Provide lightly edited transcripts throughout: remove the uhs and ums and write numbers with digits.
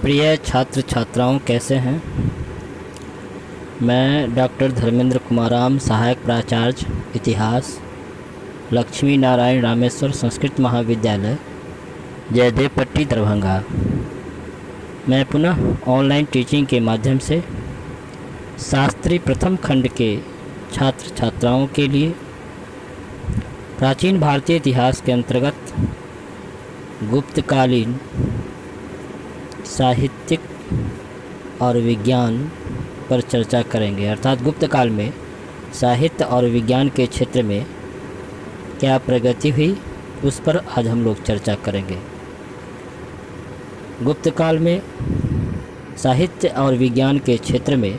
प्रिय छात्र छात्राओं, कैसे हैं। मैं डॉक्टर धर्मेंद्र कुमाराम, सहायक प्राचार्य इतिहास, लक्ष्मी नारायण रामेश्वर संस्कृत महाविद्यालय, जयदेव पट्टी, दरभंगा। मैं पुनः ऑनलाइन टीचिंग के माध्यम से शास्त्री प्रथम खंड के छात्र छात्राओं के लिए प्राचीन भारतीय इतिहास के अंतर्गत गुप्तकालीन साहित्यिक और विज्ञान पर चर्चा करेंगे। अर्थात गुप्त काल में साहित्य और विज्ञान के क्षेत्र में क्या प्रगति हुई, उस पर आज हम लोग चर्चा करेंगे। गुप्त काल में साहित्य और विज्ञान के क्षेत्र में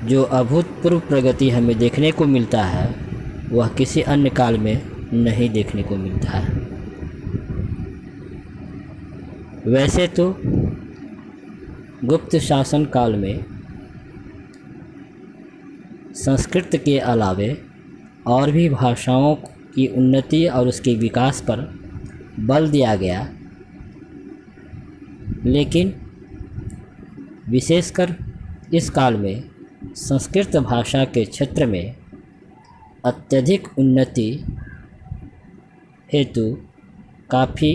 जो अभूतपूर्व प्रगति हमें देखने को मिलता है, वह किसी अन्य काल में नहीं देखने को मिलता है। वैसे तो गुप्त शासन काल में संस्कृत के अलावे और भी भाषाओं की उन्नति और उसके विकास पर बल दिया गया, लेकिन विशेषकर इस काल में संस्कृत भाषा के क्षेत्र में अत्यधिक उन्नति हेतु काफ़ी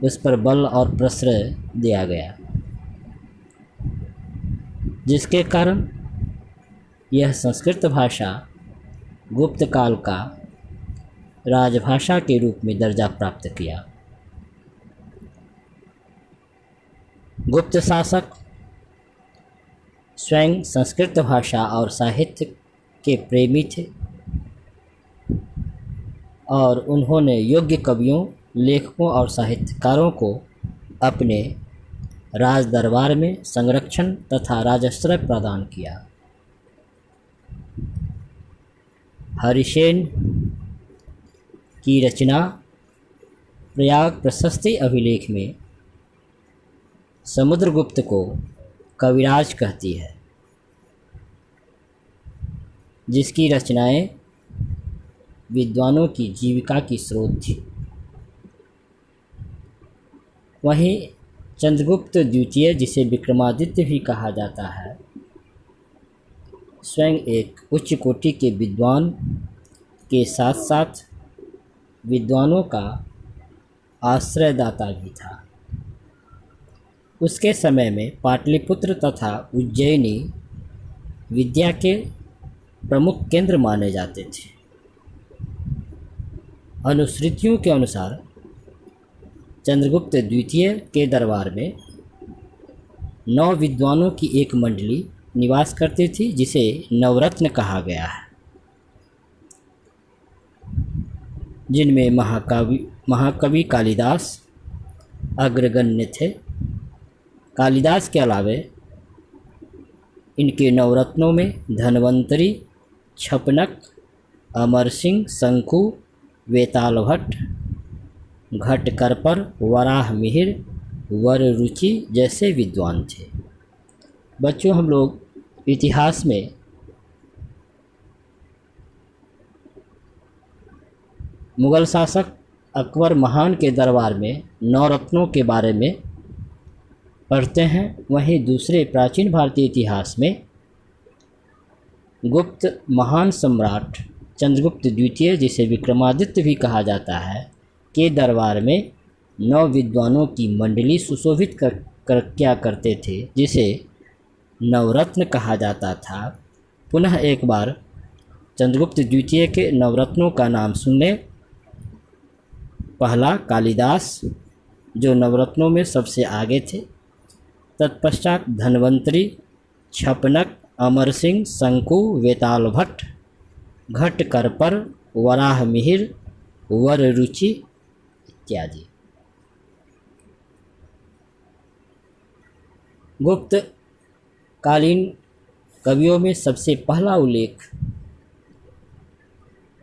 उस पर बल और प्रश्रय दिया गया, जिसके कारण यह संस्कृत भाषा गुप्त काल का राजभाषा के रूप में दर्जा प्राप्त किया। गुप्त शासक स्वयं संस्कृत भाषा और साहित्य के प्रेमी थे और उन्होंने योग्य कवियों, लेखकों और साहित्यकारों को अपने राज दरबार में संरक्षण तथा राजाश्रय प्रदान किया। हरिसेन की रचना प्रयाग प्रशस्ति अभिलेख में समुद्रगुप्त को कविराज कहती है, जिसकी रचनाएं विद्वानों की जीविका की स्रोत थी। वहीं चंद्रगुप्त द्वितीय, जिसे विक्रमादित्य भी कहा जाता है, स्वयं एक उच्च कोटि के विद्वान के साथ साथ विद्वानों का आश्रयदाता भी था। उसके समय में पाटलिपुत्र तथा उज्जैनी विद्या के प्रमुख केंद्र माने जाते थे। अनुश्रुतियों के अनुसार चंद्रगुप्त द्वितीय के दरबार में 9 विद्वानों की एक मंडली निवास करती थी, जिसे नवरत्न कहा गया है, जिनमें महाकवि कालिदास अग्रगण्य थे। कालिदास के अलावे इनके नवरत्नों में धन्वंतरी, छपनक, अमर सिंह, शंकु, वेताल भट्ट, घटकरपर, वराह मिहिर, वररुचि जैसे विद्वान थे। बच्चों, हम लोग इतिहास में मुग़ल शासक अकबर महान के दरबार में 9 रत्नों के बारे में पढ़ते हैं। वहीं दूसरे प्राचीन भारतीय इतिहास में गुप्त महान सम्राट चंद्रगुप्त द्वितीय, जिसे विक्रमादित्य भी कहा जाता है, के दरबार में 9 विद्वानों की मंडली सुशोभित क्या करते थे, जिसे नवरत्न कहा जाता था। पुनः एक बार चंद्रगुप्त द्वितीय के नवरत्नों का नाम सुन लें। पहला कालिदास, जो नवरत्नों में सबसे आगे थे। तत्पश्चात धन्वंतरी, छपनक, अमर सिंह, शंकु, वेताल भट्ट, घटकरपर, वराह मिहिर, वररुचि इत्यादि। गुप्त कालीन कवियों में सबसे पहला उल्लेख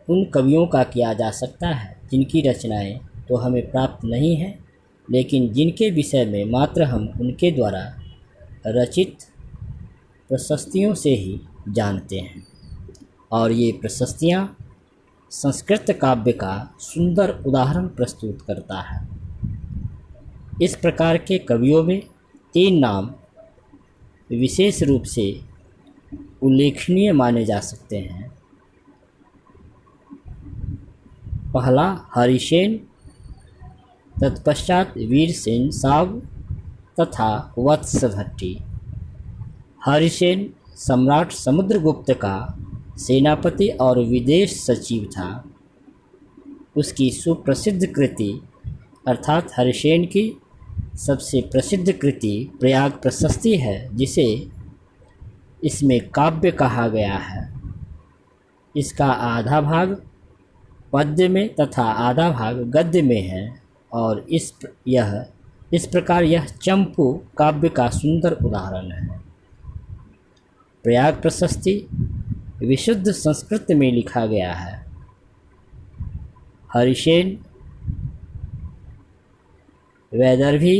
उन कवियों का किया जा सकता है जिनकी रचनाएं तो हमें प्राप्त नहीं हैं, लेकिन जिनके विषय में मात्र हम उनके द्वारा रचित प्रशस्तियों से ही जानते हैं। और ये प्रशस्तियाँ संस्कृत काव्य का सुंदर उदाहरण प्रस्तुत करता है। इस प्रकार के कवियों में 3 नाम विशेष रूप से उल्लेखनीय माने जा सकते हैं। पहला हरिसेन, तत्पश्चात वीरसेन साव तथा वत्स भट्टी। हरिसेन सम्राट समुद्रगुप्त का सेनापति और विदेश सचिव था। उसकी सुप्रसिद्ध कृति अर्थात हरिसेन की सबसे प्रसिद्ध कृति प्रयाग प्रशस्ति है, जिसे इसमें काव्य कहा गया है। इसका आधा भाग पद्य में तथा आधा भाग गद्य में है और इस प्रकार यह चंपू काव्य का सुंदर उदाहरण है। प्रयाग प्रशस्ति विशुद्ध संस्कृत में लिखा गया है। हरिसेन वैदर्भी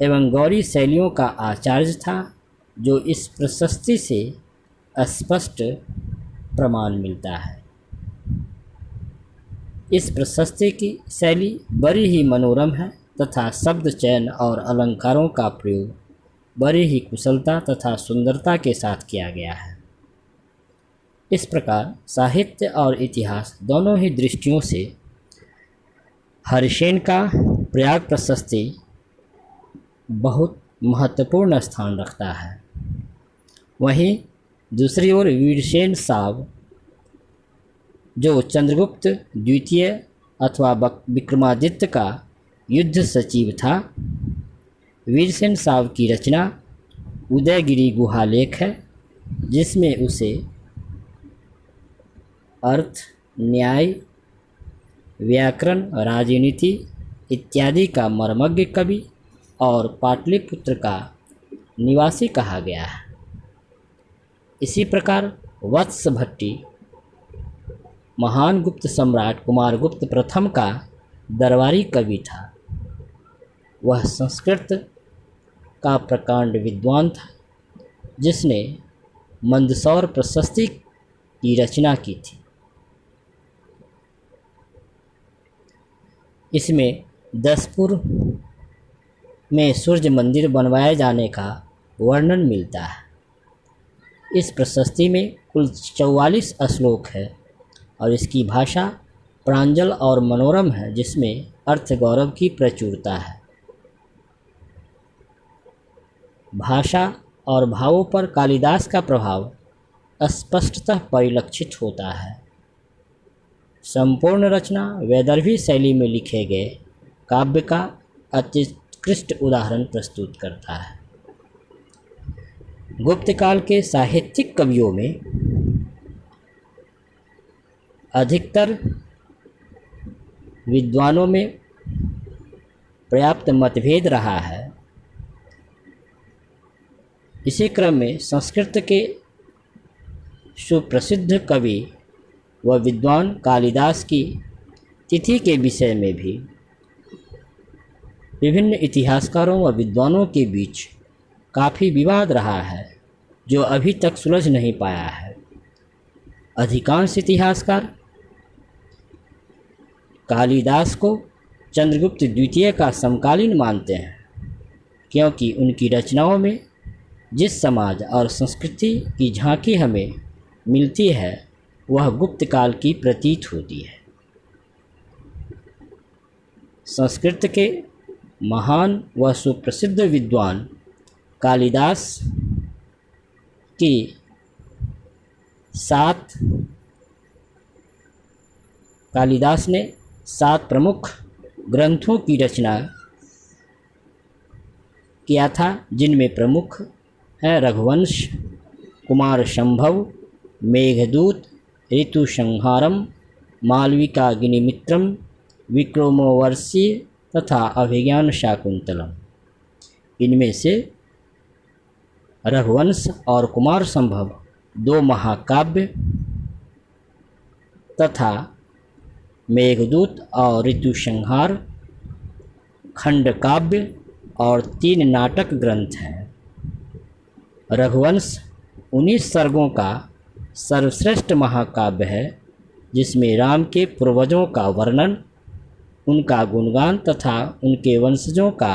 एवं गौरी शैलियों का आचार्य था, जो इस प्रशस्ति से स्पष्ट प्रमाण मिलता है। इस प्रशस्ति की शैली बड़ी ही मनोरम है तथा शब्द चयन और अलंकारों का प्रयोग बड़ी ही कुशलता तथा सुंदरता के साथ किया गया है। इस प्रकार साहित्य और इतिहास दोनों ही दृष्टियों से हरिसेन का प्रयाग प्रशस्ति बहुत महत्वपूर्ण स्थान रखता है। वहीं दूसरी ओर वीरसेन साव, जो चंद्रगुप्त द्वितीय अथवा विक्रमादित्य का युद्ध सचिव था। वीरसेन साव की रचना उदयगिरि गुहालेख है, जिसमें उसे अर्थ, न्याय, व्याकरण, राजनीति इत्यादि का मर्मज्ञ कवि और पाटलिपुत्र का निवासी कहा गया है। इसी प्रकार वत्स भट्टी महान गुप्त सम्राट कुमारगुप्त प्रथम का दरबारी कवि था। वह संस्कृत का प्रकांड विद्वान था, जिसने मंदसौर प्रशस्ति की रचना की थी। इसमें दसपुर में सूर्य मंदिर बनवाए जाने का वर्णन मिलता है। इस प्रशस्ति में कुल 44 श्लोक है और इसकी भाषा प्रांजल और मनोरम है, जिसमें अर्थ गौरव की प्रचुरता है। भाषा और भावों पर कालिदास का प्रभाव स्पष्टतः परिलक्षित होता है। संपूर्ण रचना वैदर्भी शैली में लिखे गए काव्य का अत्युत्कृष्ट उदाहरण प्रस्तुत करता है। गुप्त काल के साहित्यिक कवियों में अधिकतर विद्वानों में पर्याप्त मतभेद रहा है। इसी क्रम में संस्कृत के सुप्रसिद्ध कवि व विद्वान कालिदास की तिथि के विषय में भी विभिन्न इतिहासकारों व विद्वानों के बीच काफ़ी विवाद रहा है, जो अभी तक सुलझ नहीं पाया है। अधिकांश इतिहासकार कालिदास को चंद्रगुप्त द्वितीय का समकालीन मानते हैं, क्योंकि उनकी रचनाओं में जिस समाज और संस्कृति की झांकी हमें मिलती है वह गुप्त काल की प्रतीत होती है। संस्कृत के महान व सुप्रसिद्ध विद्वान कालिदास ने 7 प्रमुख ग्रंथों की रचना किया था, जिनमें प्रमुख हैं रघुवंश, कुमार संभव, मेघदूत, ऋतुसंहारम, मालविकाग्निमित्रम, विक्रमोर्वशी तथा अभिज्ञान शाकुंतलम। इनमें से रघुवंश और कुमार संभव 2 महाकाव्य तथा मेघदूत और ऋतुसंहार खंड काव्य और 3 नाटक ग्रंथ हैं। रघुवंश 19 सर्गों का सर्वश्रेष्ठ महाकाव्य है, जिसमें राम के पूर्वजों का वर्णन उनका गुणगान तथा उनके वंशजों का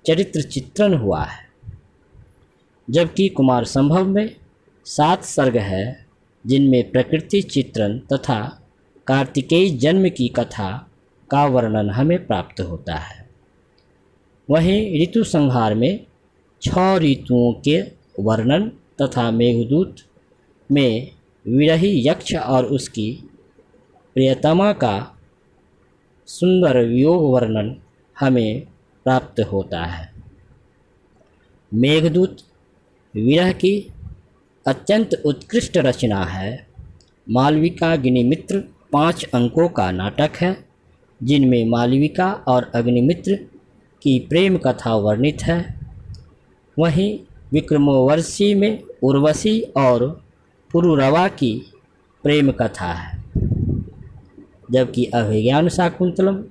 चरित्र चित्रण हुआ है। जबकि कुमार संभव में 7 सर्ग है जिनमें प्रकृति चित्रण तथा कार्तिकेय जन्म की कथा का वर्णन हमें प्राप्त होता है। वहीं ऋतु संहार में 6 ऋतुओं के वर्णन तथा मेघदूत में विरही यक्ष और उसकी प्रियतमा का सुंदर वियोग वर्णन हमें प्राप्त होता है। मेघदूत विरह की अत्यंत उत्कृष्ट रचना है। मालविकाग्निमित्र 5 अंकों का नाटक है जिनमें मालविका और अग्निमित्र की प्रेम कथा वर्णित है। वहीं विक्रमोर्वशी में उर्वशी और पुरुरवा की प्रेम कथा है। जबकि अभिज्ञान शाकुंतलम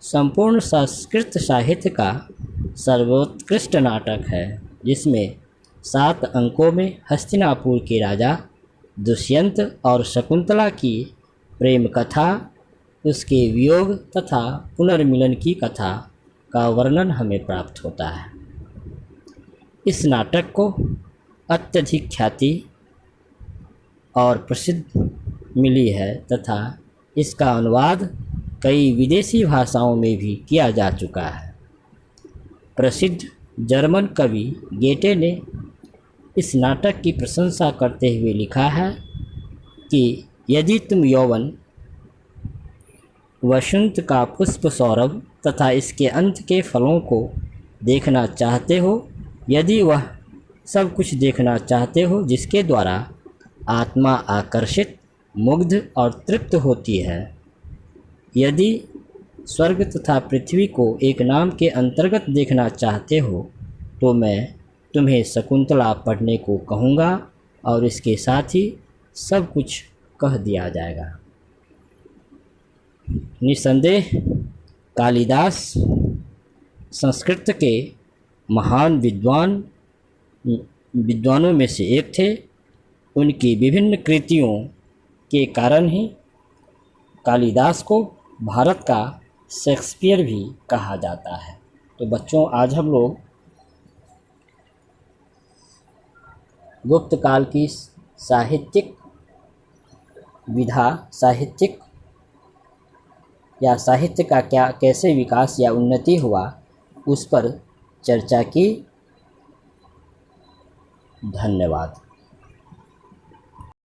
संपूर्ण संस्कृत साहित्य का सर्वोत्कृष्ट नाटक है जिसमें 7 अंकों में हस्तिनापुर के राजा दुष्यंत और शकुंतला की प्रेम कथा, उसके वियोग तथा पुनर्मिलन की कथा का वर्णन हमें प्राप्त होता है। इस नाटक को अत्यधिक ख्याति और प्रसिद्ध मिली है तथा इसका अनुवाद कई विदेशी भाषाओं में भी किया जा चुका है। प्रसिद्ध जर्मन कवि गेटे ने इस नाटक की प्रशंसा करते हुए लिखा है कि यदि तुम यौवन वसंत का पुष्प सौरभ तथा इसके अंत के फलों को देखना चाहते हो, यदि वह सब कुछ देखना चाहते हो जिसके द्वारा आत्मा आकर्षित, मुग्ध और तृप्त होती है, यदि स्वर्ग तथा पृथ्वी को एक नाम के अंतर्गत देखना चाहते हो तो मैं तुम्हें शकुंतला पढ़ने को कहूँगा और इसके साथ ही सब कुछ कह दिया जाएगा। निस्संदेह कालिदास संस्कृत के महान विद्वानों में से एक थे। उनकी विभिन्न कृतियों के कारण ही कालिदास को भारत का शेक्सपियर भी कहा जाता है। तो बच्चों, आज हम लोग गुप्त काल की साहित्यिक विधा, साहित्यिक या साहित्य का कैसे विकास या उन्नति हुआ उस पर चर्चा की। धन्यवाद।